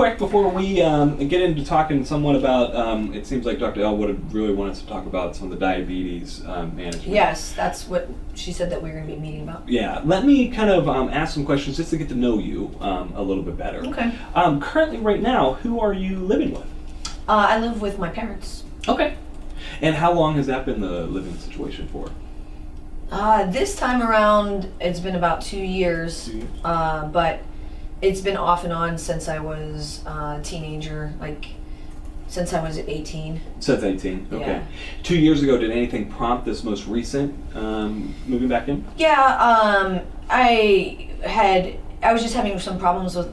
quick before we get into talking somewhat about, it seems like Dr. L would have really wanted us to talk about some of the diabetes management. Yes, that's what she said that we were going to be meeting about. Yeah, let me kind of ask some questions just to get to know you a little bit better. Okay. Currently, right now, who are you living with? I live with my parents. Okay. And how long has that been the living situation for? This time around, it's been about 2 years. 2 years. But it's been off and on since I was a teenager, like since I was 18. Since 18, okay. Yeah. 2 years ago, did anything prompt this most recent moving back in? Yeah, I was just having some problems with,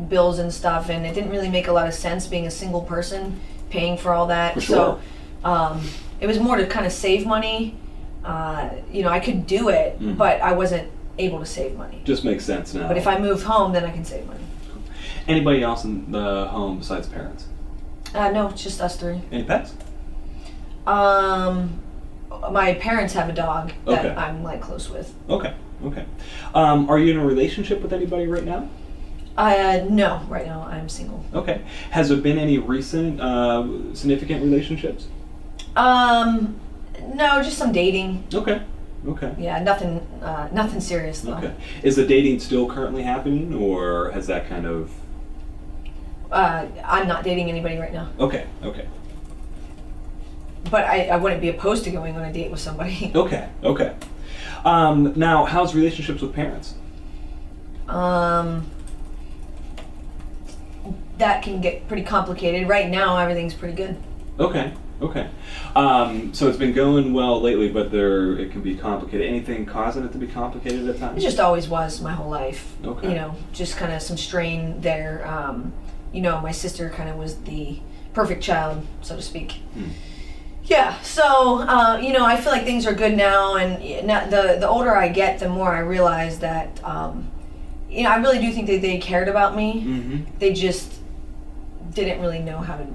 bills and stuff, and it didn't really make a lot of sense being a single person paying for all that. For sure. So it was more to kind of save money. I could do it, but I wasn't able to save money. Just makes sense now. But if I moved home, then I can save money. Anybody else in the home besides parents? No, it's just us three. Any pets? My parents have a dog that Okay. I'm close with. Okay. Are you in a relationship with anybody right now? No, right now I'm single. Okay. Has there been any recent significant relationships? No, just some dating. Okay. Yeah, nothing serious though. Okay. Is the dating still currently happening, or has that kind of... I'm not dating anybody right now. Okay. But I wouldn't be opposed to going on a date with somebody. Okay. Now, how's relationships with parents? That can get pretty complicated. Right now, everything's pretty good. Okay. So it's been going well lately, but it can be complicated. Anything causing it to be complicated at times? It just always was my whole life. Okay. Just kind of some strain there. My sister kind of was the perfect child, so to speak. Yeah, so, I feel like things are good now, and the older I get, the more I realize that, I really do think that they cared about me. Mm-hmm. They just didn't really know how to,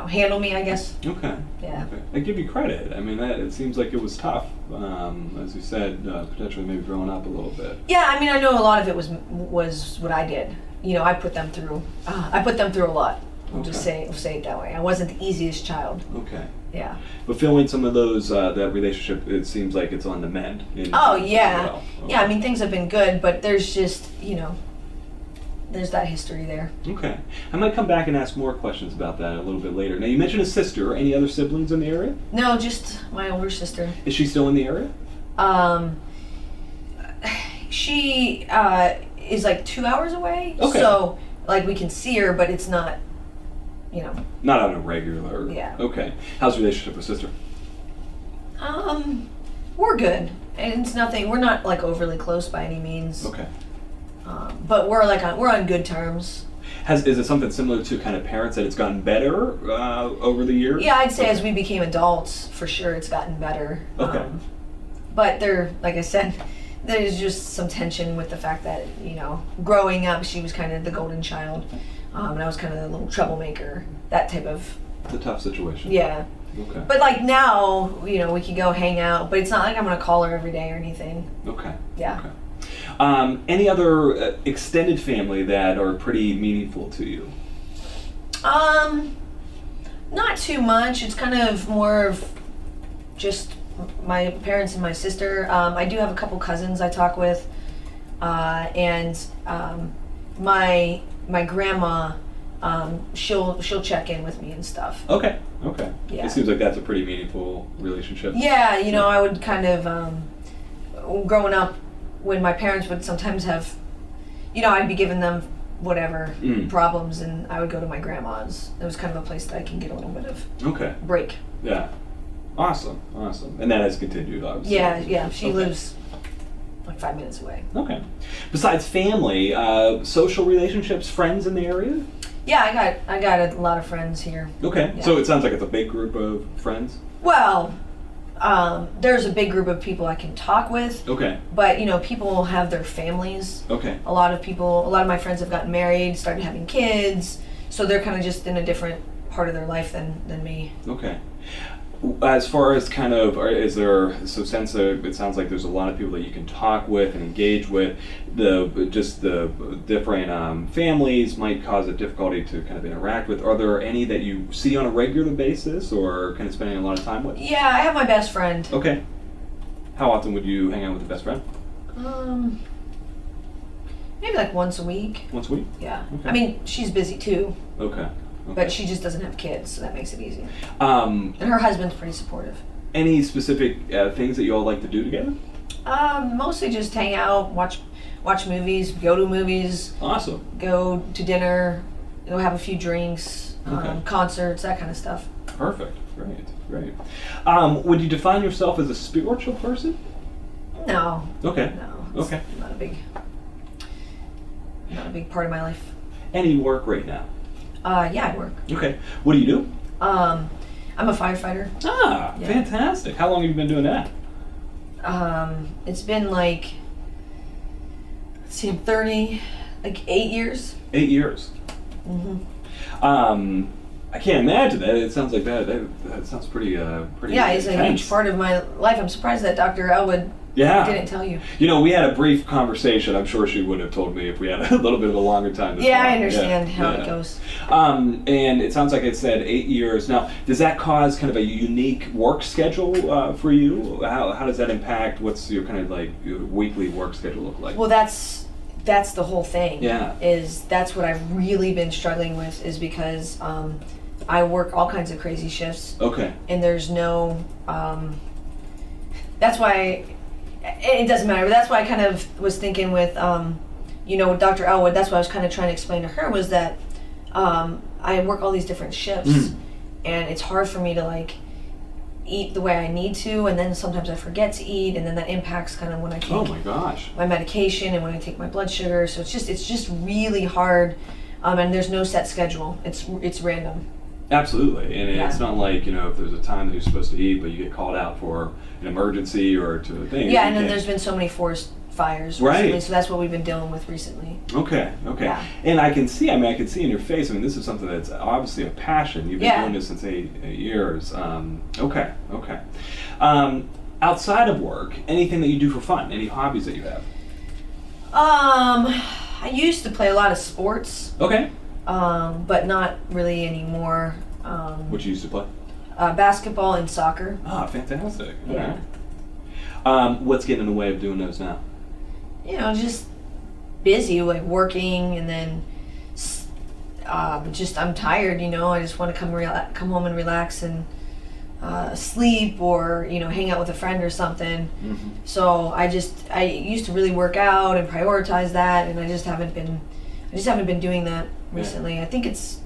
handle me, I guess. Okay. Yeah. Okay. I give you credit. I mean, it seems like it was tough, as you said, potentially maybe growing up a little bit. Yeah, I mean, I know a lot of it was what I did. I put them through a lot. We'll just say it that way. I wasn't the easiest child. Okay. Yeah. But feeling some of those, that relationship, it seems like it's on the mend. Oh, yeah. Well. Okay. Yeah, I mean, things have been good, but there's just, there's that history there. Okay. I might come back and ask more questions about that a little bit later. Now, you mentioned a sister. Any other siblings in the area? No, just my older sister. Is she still in the area? She is 2 hours away. Okay. So, we can see her, but it's not, Not on a regular. Yeah. Okay. How's your relationship with sister? We're good. And it's nothing, we're not overly close by any means. Okay. But we're on good terms. Is it something similar to kind of parents, that it's gotten better over the years? Yeah, I'd say as we became adults, for sure it's gotten better. Okay. But like I said, there's just some tension with the fact that, growing up, she was kind of the golden child. And I was kind of the little troublemaker, that type of... It's a tough situation. Yeah. Okay. But now, we can go hang out, but it's not like I'm going to call her every day or anything. Okay. Yeah. Okay. Any other extended family that are pretty meaningful to you? Not too much. It's kind of more of just my parents and my sister. I do have a couple cousins I talk with, and my grandma, she'll check in with me and stuff. Okay. Yeah. It seems like that's a pretty meaningful relationship. Yeah, I would kind of, growing up, when my parents would sometimes have, I'd be giving them whatever problems, and I would go to my grandma's. It was kind of a place that I can get a little bit of break. Yeah. Awesome. And that has continued, obviously. Yeah. She lives 5 minutes away. Okay. Besides family, social relationships, friends in the area? Yeah, I got a lot of friends here. Okay. Yeah. So it sounds like it's a big group of friends? Well, there's a big group of people I can talk with. Okay. But, people have their families. Okay. A lot of my friends have gotten married, started having kids, so they're kind of just in a different part of their life than me. Okay. As far as kind of, is there, so since it sounds like there's a lot of people that you can talk with and engage with, the different families might cause a difficulty to kind of interact with. Are there any that you see on a regular basis or kind of spending a lot of time with? Yeah, I have my best friend. Okay. How often would you hang out with the best friend? Maybe like once a week. Once a week? Yeah. Okay. I mean, she's busy too. Okay. But she just doesn't have kids, so that makes it easy. Um, And her husband's pretty supportive. any specific things that you all like to do together? Mostly just hang out, watch movies, go to movies, Awesome. go to dinner, have a few drinks, Okay. concerts, that kind of stuff. Perfect. Great. Would you define yourself as a spiritual person? No. Okay. No. It's Okay. not a big part of my life. Any work right now? Yeah, I work. Okay. What do you do? I'm a firefighter. Ah, Yeah. fantastic. How long have you been doing that? It's been like, let's see, I'm 30, like 8 years. 8 years. Mm-hmm. I can't imagine that. It sounds like that sounds pretty Yeah, it's a intense. huge part of my life. I'm surprised that Dr. Elwood Yeah. didn't tell you. You know, we had a brief conversation. I'm sure she would have told me if we had a little bit of a longer time to Yeah, talk. I understand how Yeah. it goes. And it sounds like it said 8 years. Now, does that cause kind of a unique work schedule for you? How does that impact? What's your kind of like your weekly work schedule look like? Well, that's the whole thing. Yeah. That's what I've really been struggling with, is because I work all kinds of crazy shifts, Okay. and there's no. That's why it doesn't matter. But that's why I kind of was thinking with, with Dr. Elwood. That's what I was kind of trying to explain to her, was that I work all these different shifts, and it's hard for me to like eat the way I need to, and then sometimes I forget to eat, and then that impacts kind of when I take Oh my gosh. my medication and when I take my blood sugar. So it's just really hard, and there's no set schedule. It's random. Absolutely, and Yeah. it's not like, if there's a time that you're supposed to eat, but you get called out for an emergency or to a thing. Yeah, you and then can't- there's been so many forest fires Right. recently, so that's what we've been dealing with recently. Okay. Yeah. And I can see in your face, this is something that's obviously a passion. You've been Yeah. doing this since 8 years. Okay. Outside of work, anything that you do for fun? Any hobbies that you have? I used to play a lot of sports, Okay. but not really anymore. What you used to play? Basketball and soccer. Ah, fantastic. Yeah. Okay. What's getting in the way of doing those now? Just busy, like working, and then just I'm tired. I just want to come home and relax and sleep, or hang out with a friend or something. Mm-hmm. So I used to really work out and prioritize that, and I just haven't been doing that recently. I think it's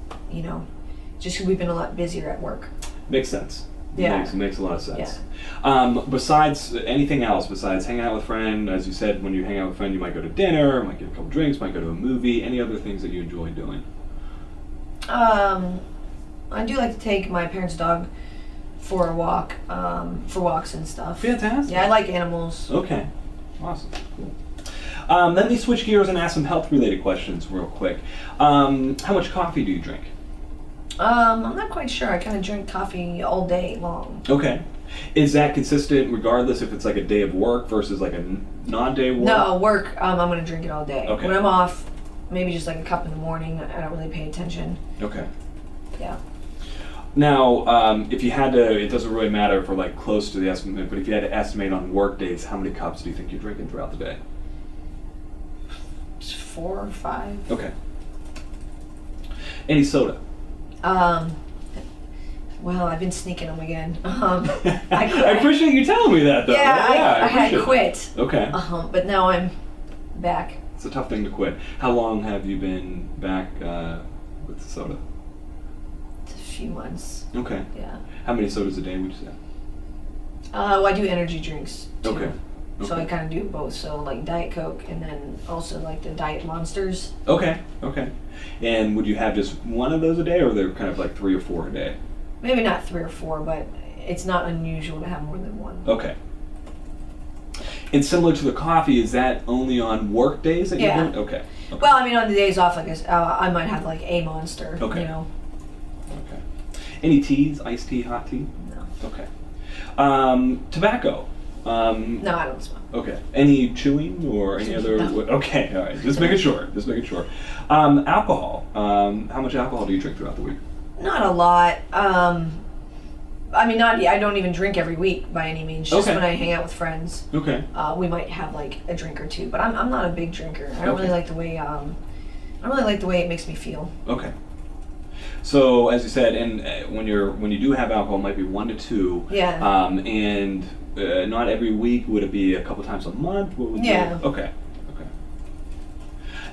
just 'cause we've been a lot busier at work. Makes sense. Yeah. Makes a lot of sense. Besides anything else, besides hanging out with a friend, as you said, when you hang out with a friend, you might go to dinner, might get a couple drinks, might go to a movie. Any other things that you enjoy doing? I do like to take my parents' dog for a walk, for walks and stuff. Fantastic. Yeah, I like animals. Okay. Awesome. Cool. Let me switch gears and ask some health-related questions real quick. How much coffee do you drink? I'm not quite sure. I kind of drink coffee all day long. Okay. Is that consistent regardless if it's like a day of work versus like a non-day work? No, work, I'm going to drink it all day. Okay. When I'm off, maybe just like a cup in the morning. I don't really pay attention. Okay. Yeah. Now, if you had to, it doesn't really matter for like close to the estimate, but if you had to estimate on work days, how many cups do you think you're drinking throughout the day? 4 or 5. Okay. Any soda? Well, I've been sneaking them again. I appreciate you telling me that, though. I had appreciate quit. it. Okay. But now I'm back. It's a tough thing to quit. How long have you been back with the soda? It's a few months. Okay. Yeah. How many sodas a day would you say? Well, I do energy drinks too. Okay. So I Okay. kind of do both. So like Diet Coke, and then also like the Diet Monsters. Okay. And would you have just one of those a day, or are there kind of like 3 or 4 a day? Maybe not 3 or 4, but it's not unusual to have more than one. Okay. And similar to the coffee, is that only on work days that you Yeah. drink? Okay. Well, I mean, on the days off, I guess I might have like a Monster. Okay. You know. Okay. Any teas? Iced tea, hot tea? No. Okay. Tobacco. No, I don't smoke. Okay. Any chewing or any other? No. Okay. All right. Just making sure. Just making sure. Alcohol. How much alcohol do you drink throughout the week? Not a lot. I mean, I don't even drink every week by any means. Just Okay. when I hang out with friends, Okay. we might have like a drink or two. But I'm not a big drinker. I don't Okay. really like the way I don't really like the way it makes me feel. Okay. So as you said, and when you do have alcohol, it might be 1 to 2. Yeah. And not every week. Would it be a couple times a month? What would Yeah. Okay. Okay.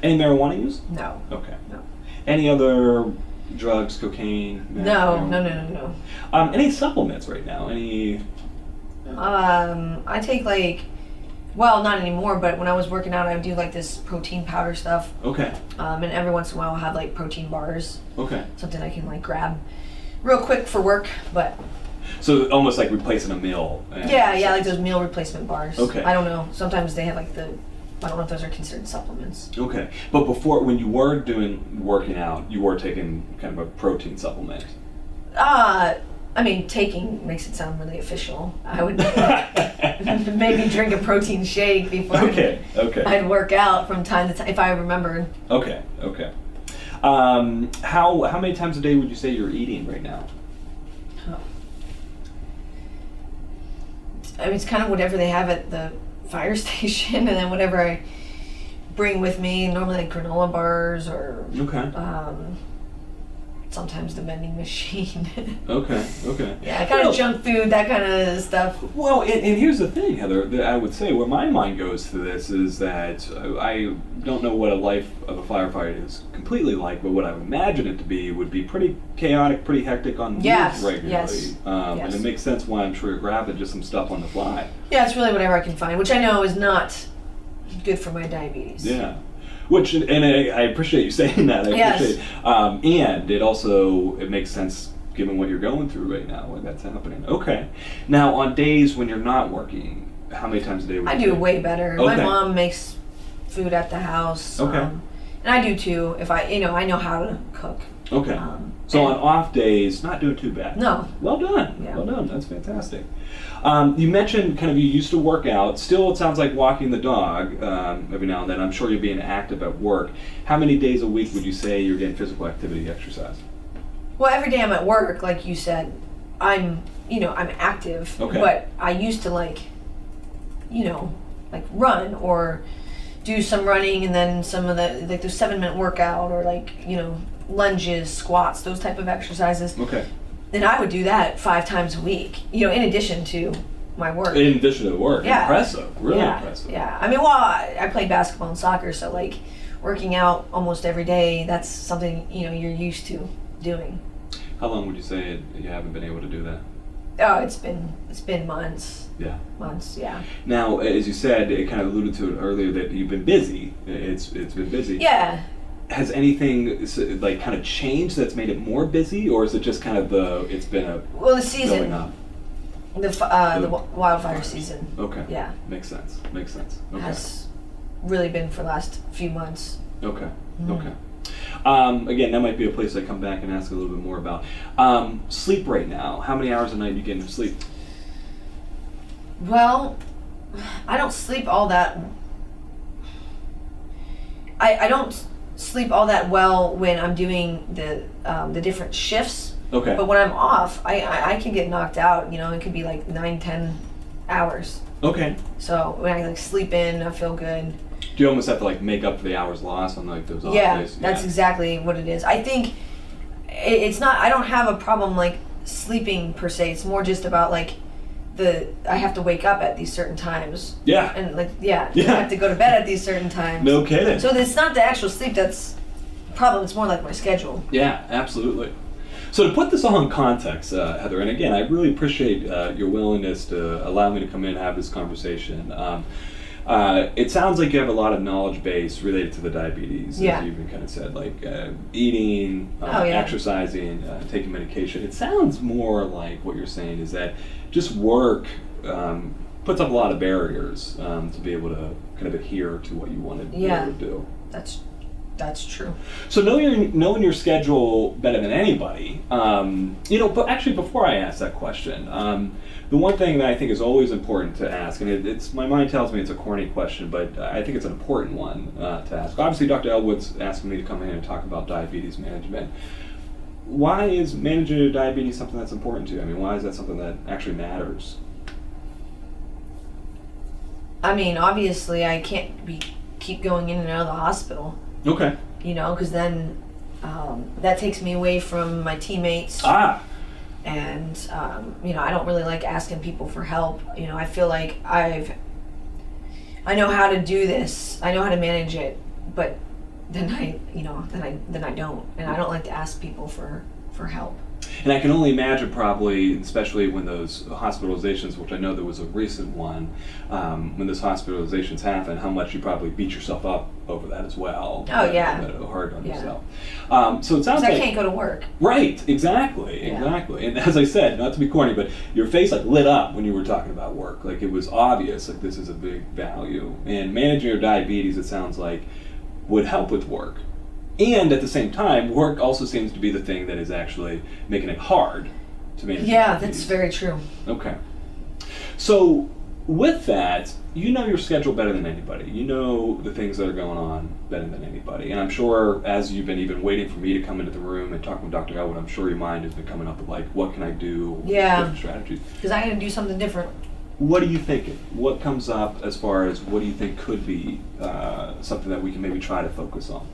Any marijuana use? No. Okay. No. Any other drugs, cocaine? No. Any supplements right now? Any? I take well, not anymore, but when I was working out, I would do like this protein powder stuff. Okay. And every once in a while, I'll have like protein bars. Okay. Something I can like grab real quick for work, but. So almost like replacing a meal. Yeah, like those meal replacement bars. Okay. I don't know. Sometimes they have like I don't know if those are considered supplements. Okay. But before, when you were working out, you were taking kind of a protein supplement. I mean, taking makes it sound really official. I would maybe drink a protein shake before Okay. I'd work out from time to time, if I remembered. Okay. How many times a day would you say you're eating right now? Oh. I mean, it's kind of whatever they have at the fire station, and then whatever I bring with me. Normally, like granola bars or Okay. Sometimes the vending machine. Okay. Yeah, kind of junk food, that kind of stuff. Well, and here's the thing, Heather, that I would say where my mind goes to this is that I don't know what a life of a firefighter is completely like, but what I would imagine it to be would be pretty chaotic, pretty hectic on the move regularly. Yes. And it makes sense why I'm sure you're grabbing just some stuff on the fly. Yeah, it's really whatever I can find, which I know is not good for my diabetes. Yeah. Which, and I appreciate you saying that. I appreciate it. And it makes sense given what you're going through right now when that's happening. Okay. Now, on days when you're not working, how many times a day would you I do way better. Okay. My mom makes food at the house. Okay. And I do too, if I know how to cook. Okay. So on off days, not doing too bad. No. Well done. Yeah. Well done. That's fantastic. You mentioned kind of you used to work out. Still, it sounds like walking the dog every now and then. I'm sure you're being active at work. How many days a week would you say you're getting physical activity exercise? Well, every day I'm at work, like you said, I'm active. Okay. But I used to run or do some running, and then some of the the 7-minute workout, or lunges, squats, those type of exercises. Okay. And I would do that 5 times a week, in addition to my work. In addition to work. Yeah. Impressive. Really yeah. impressive. Yeah. I mean, I played basketball and soccer, so working out almost every day, that's something, you're used to doing. How long would you say you haven't been able to do that? Oh, it's been months. Yeah. Months, yeah. Now, as you said, it kind of alluded to it earlier that you've been busy. It's been busy. Yeah. Has anything kind of changed that's made it more busy, or is it just kind of the the season, building up? the wildfire season. Okay. Yeah. Makes sense. Okay. Has really been for the last few months. Okay. Mm-hmm. Okay. Again, that might be a place I come back and ask a little bit more about. Sleep right now. How many hours a night do you get into sleep? Well, I don't sleep all that. I don't sleep all that well when I'm doing the different shifts. Okay. But when I'm off, I can get knocked out. It could be like 9-10 hours. Okay. So when I sleep in, I feel good. Do you almost have to make up for the hours lost on those off Yeah, days? that's exactly what it is. I think it's not. I don't have a problem sleeping per se. It's more just about I have to wake up at these certain times. Yeah. And I have to go to bed at these certain times. No kidding. So it's not the actual sleep that's the problem. It's more like my schedule. Yeah, absolutely. So to put this all in context, Heather, and again, I really appreciate your willingness to allow me to come in and have this conversation. It sounds like you have a lot of knowledge base related to the diabetes, Yeah. as you even kind of said, eating, exercising, taking medication. It sounds more like what you're saying is that just work puts up a lot of barriers to be able to kind of adhere to what you want to be able to do. That's That's true. So knowing your schedule better than anybody, but actually before I ask that question, the one thing that I think is always important to ask, and it's my mind tells me it's a corny question, but I think it's an important one to ask. Obviously, Dr. Elwood's asking me to come in and talk about diabetes management. Why is managing your diabetes something that's important to you? I mean, why is that something that actually matters? I mean, obviously, I can't keep going in and out of the hospital. Okay. Because then that takes me away from my teammates. And, I don't really like asking people for help. I feel like I know how to do this. I know how to manage it, but then I don't. And I don't like to ask people for help. And I can only imagine probably, especially when those hospitalizations, which I know there was a recent one, when those hospitalizations happen, how much you probably beat yourself up over that as well. Oh, yeah. Hard on Yeah. yourself. So it sounds like... I can't go to work. Right, exactly. And as I said, not to be corny, but your face lit up when you were talking about work. Like it was obvious, like this is a big value. And managing your diabetes, it sounds like, would help with work. And at the same time, work also seems to be the thing that is actually making it hard to manage. Yeah, that's very true. Okay. So with that, you know your schedule better than anybody. You know the things that are going on better than anybody. And I'm sure as you've been even waiting for me to come into the room and talk with Dr. Elwood, I'm sure your mind has been coming up with what can I do? Yeah. Different strategies. Because I got to do something different. What are you thinking? What comes up as far as what do you think could be something that we can maybe try to focus on?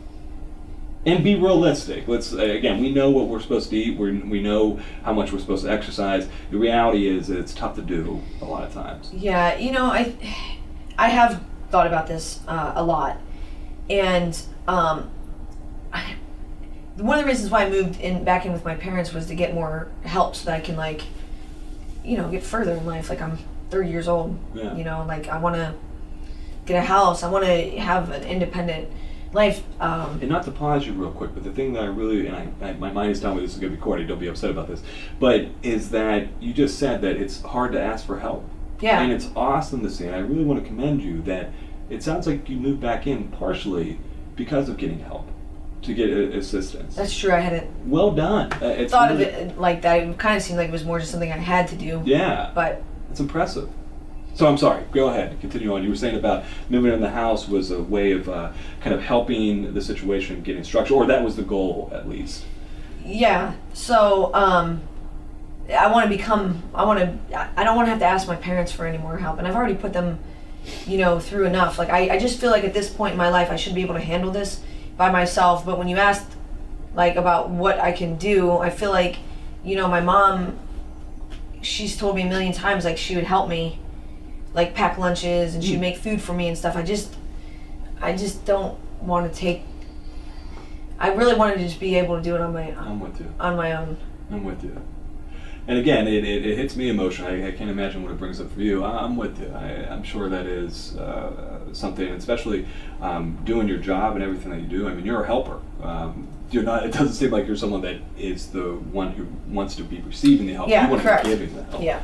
And be realistic. Let's again, we know what we're supposed to eat. We know how much we're supposed to exercise. The reality is it's tough to do a lot of times. Yeah, I have thought about this a lot, and one of the reasons why I moved back in with my parents was to get more help so that I can get further in life. Like I'm 30 years old. Yeah. I want to get a house. I want to have an independent life. And not to pause you real quick, but the thing that I really, and my mind is telling me this is going to be corny, don't be upset about this, but is that you just said that it's hard to ask for help. Yeah. And it's awesome to see, and I really want to commend you that it sounds like you moved back in partially because of getting help, to get assistance. That's true, I hadn't Well done. It's thought really, of it like that. It kind of seemed like it was more just something I had to do. Yeah. But it's impressive. So I'm sorry, go ahead, continue on. You were saying about moving in the house was a way of kind of helping the situation, getting structure, or that was the goal at least. Yeah, so I don't want to have to ask my parents for any more help, and I've already put them, through enough. Like I just feel like at this point in my life I should be able to handle this by myself, but when you asked about what I can do, I feel like, my mom, she's told me a million times she would help me pack lunches and she'd make food for me and stuff. I just don't want to take. I really wanted to just be able to do it on my own. I'm with you. On my own. I'm with you. And again, it hits me emotionally. I can't imagine what it brings up for you. I'm with you. I'm sure that is something, especially doing your job and everything that you do. I mean, you're a helper. You're not. It doesn't seem like you're someone that is the one who wants to be receiving the help. Yeah, you want correct. to be giving the help. Yeah.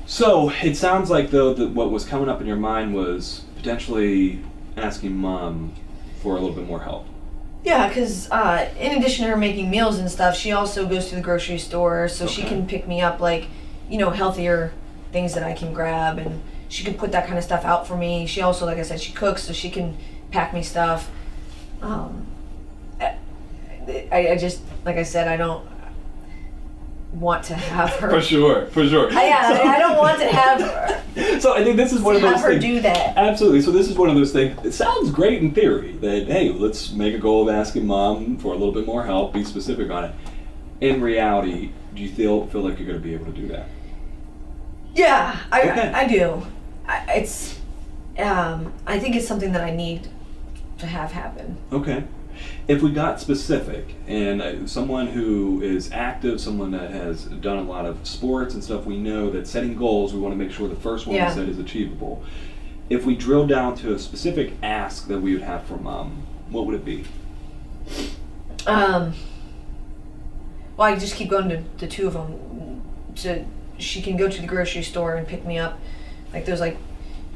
So it sounds like though that what was coming up in your mind was potentially asking mom for a little bit more help. Yeah, because in addition to her making meals and stuff, she also goes to the grocery store, so she can pick me up healthier things that I can grab, and she can put that kind of stuff out for me. She also, like I said, she cooks, so she can pack me stuff. I just, like I said, I don't want to have her. For sure. I don't want to have her. So I think this is one of those things. Have her do that. Absolutely. So this is one of those things. It sounds great in theory that, hey, let's make a goal of asking mom for a little bit more help, be specific on it. In reality, do you feel like you're going to be able to do that? Yeah, Okay. I do. I think it's something that I need to have happen. Okay. If we got specific, and someone who is active, someone that has done a lot of sports and stuff, we know that setting goals, we want to make sure the first one we set is achievable. If we drill down to a specific ask that we would have for mom, what would it be? Well, I just keep going to the two of them. She can go to the grocery store and pick me up those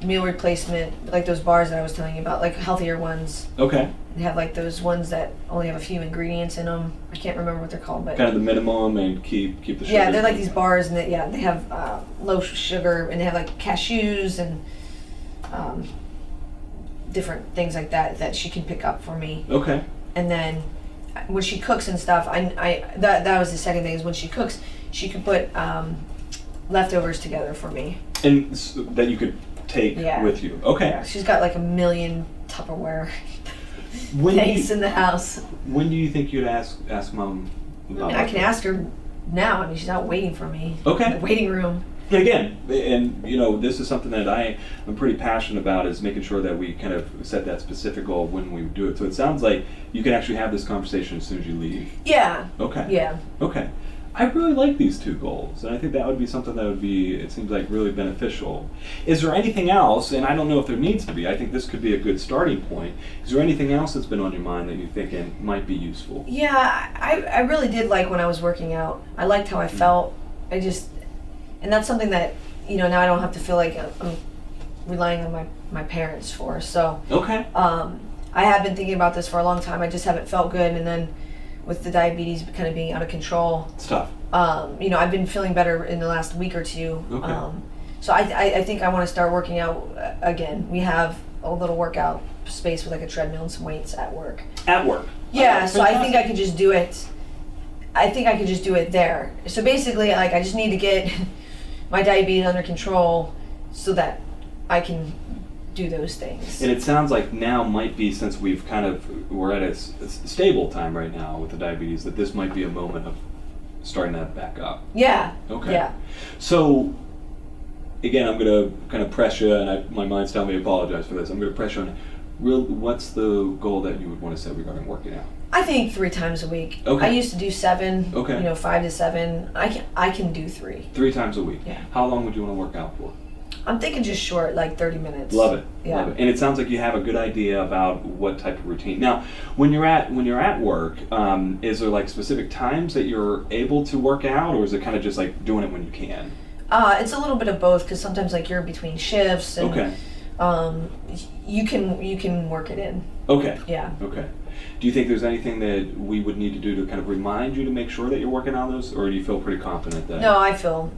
meal replacement, like those bars that I was telling you about, like healthier ones. Okay. They have like those ones that only have a few ingredients in them. I can't remember what they're called, but Kind of the minimum and keep the sugar. yeah, they're like these bars, and they have low sugar, and they have like cashews and different things like that she can pick up for me. Okay. And then when she cooks and stuff, that was the second thing, is when she cooks, she could put leftovers together for me. And that you could take Yeah. with you. Okay. Yeah, she's got like a million Tupperware When things in the house. When do you think you'd ask Mom about I can that? ask her now. I mean, she's out waiting for me. Okay. In the waiting room. And again, and this is something that I'm pretty passionate about, is making sure that we kind of set that specific goal when we do it. So it sounds like you can actually have this conversation as soon as you leave. Yeah. Okay. Yeah. Okay. I really like these two goals, and I think that would be something that would be, it seems like, really beneficial. Is there anything else, and I don't know if there needs to be, I think this could be a good starting point, is there anything else that's been on your mind that you're thinking might be useful? Yeah, I really did like when I was working out. I liked how I felt. And that's something that, now I don't have to feel like I'm relying on my parents for. So Okay. I have been thinking about this for a long time. I just haven't felt good, and then with the diabetes kind of being out of control, It's tough. I've been feeling better in the last week or two. Okay. So I think I want to start working out again. We have a little workout space with like a treadmill and some weights at work. At work. Yeah, Okay, so I think fantastic. I could just do it. I think I could just do it there. So basically, like, I just need to get my diabetes under control so that I can do those things. And it sounds like now might be, since we're at a stable time right now with the diabetes, that this might be a moment of starting that back up. Yeah. Okay. Yeah. So, again, I'm going to kind of press you, and my mind's telling me to apologize for this. I'm going to press you on, what's the goal that you would want to set regarding working out? I think 3 times a week. Okay. I used to do 7. Okay. 5 to 7. I can do 3. 3 times a week. Yeah. How long would you want to work out for? I'm thinking just short, like 30 minutes. Love it. Yeah. Love it. And it sounds like you have a good idea about what type of routine. Now, when you're at work, is there like specific times that you're able to work out, or is it kind of just like doing it when you can? It's a little bit of both, because sometimes like you're between shifts, and Okay. you can work it in. Okay. Yeah. Okay. Do you think there's anything that we would need to do to kind of remind you to make sure that you're working on those, or do you feel pretty confident that? No, I feel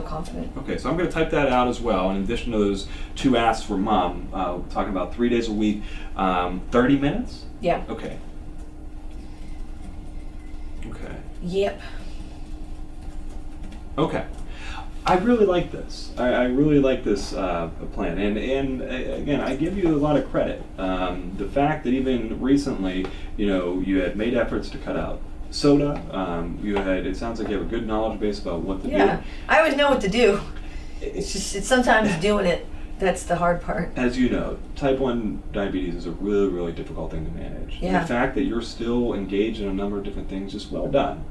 confident. Okay, so I'm going to type that out as well. In addition to those 2 asks for Mom, we're talking about 3 days a week, 30 minutes? Yeah. Okay. Okay. Yep. Okay. I really like this. I really like this plan, and again, I give you a lot of credit. The fact that even recently, you had made efforts to cut out soda. It sounds like you have a good knowledge base about what to do. Yeah. I always know what to do. It's sometimes doing it that's the hard part. As you know, type 1 diabetes is a really, really difficult thing to manage. Yeah. And the fact that you're still engaged in a number of different things, just well done.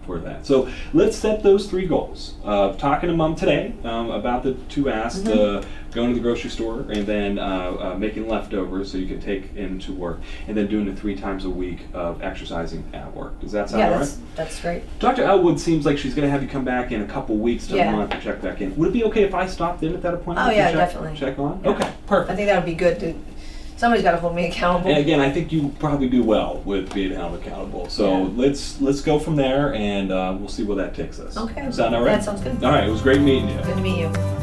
For that. So let's set those 3 goals. Talking to Mom today about the 2 asks, going to the grocery store, and then making leftovers so you can take into work, and then doing the 3 times a week of exercising at work. Does that sound all right? That's great. Dr. Elwood seems like she's going to have you come back in a couple weeks to Yeah. a month to check back in. Would it be okay if I stopped in at that appointment? Oh, yeah, to check, definitely. Check on? Yeah. Okay, perfect. I think that would be good. Somebody's got to hold me accountable. And again, I think you probably do well with being held accountable. So Yeah. let's go from there, and we'll see where that takes us. Okay. Sound all right? That sounds good. All right. It was great meeting you. Good to meet you.